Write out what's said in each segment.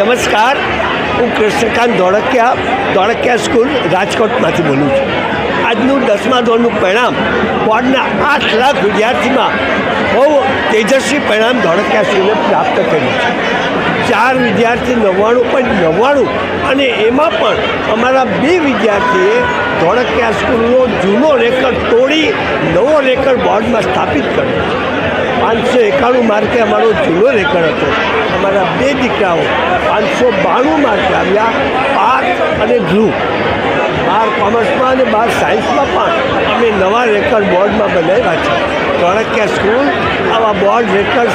નમસ્કાર, હું કૃષ્ણકાંત ધોળકિયા સ્કૂલ રાજકોટમાંથી બોલું છું. આજનું 10મા ધોરણનું પરિણામ બોર્ડના 8 લાખ વિદ્યાર્થીમાં બહુ તેજસ્વી પરિણામ ધોળકિયા સ્કૂલે પ્રાપ્ત કર્યું છે. 4 વિદ્યાર્થી 99.99 અને એમાં પણ અમારા 2 વિદ્યાર્થીએ ધોળકિયા સ્કૂલનો જૂનો રેકર્ડ તોડી નવો રેકર્ડ બોર્ડમાં સ્થાપિત કર્યો. 591 માર્કે અમારો જૂનો રેકર્ડ હતો. અમારા 2 દીકરાઓ 592 માર્કે આવ્યા, પાર્થ અને ધ્રુવ. 12 કોમર્સમાં અને 12 સાયન્સમાં પણ અમે નવા રેકર્ડ બોર્ડમાં બનાવ્યા છે. ધોળકિયા સ્કૂલ આવા બોર્ડ રેકર્ડ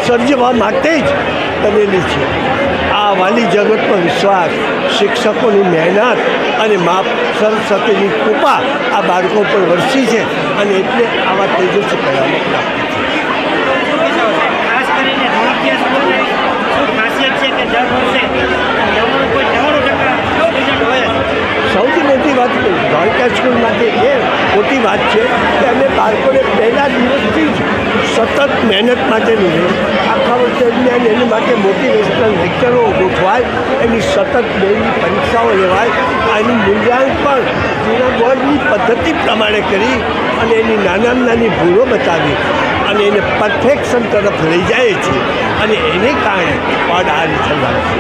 સર્જવા માટે જ બનેલી છે. આ વાલી જગતનો વિશ્વાસ, શિક્ષકોની મહેનત અને મા સરસ્વતીની કૃપા આ બાળકો પર વરસી છે અને એટલે આવા તેજસ્વી પરિણામો પ્રાપ્ત છે. સૌથી મોટી વાત ધોળકિયા સ્કૂલ માટે એ મોટી વાત છે કે અમે બાળકોને પહેલા દિવસથી જ સતત મહેનત માટેનું છે. આખા વર્ષ દરમિયાન એની માટે મોટિવેશનલ લેક્ચરો ગોઠવાય, એની સતત ડેલી પરીક્ષાઓ લેવાય, એનું મૂલ્યાંકન જૂના બોર્ડની પદ્ધતિ પ્રમાણે કરી અને એની નાની ભૂલો બતાવી અને એને પરફેક્શન તરફ લઈ જાય છે અને એને કારણે બોર્ડ આ રીતે મળે છે.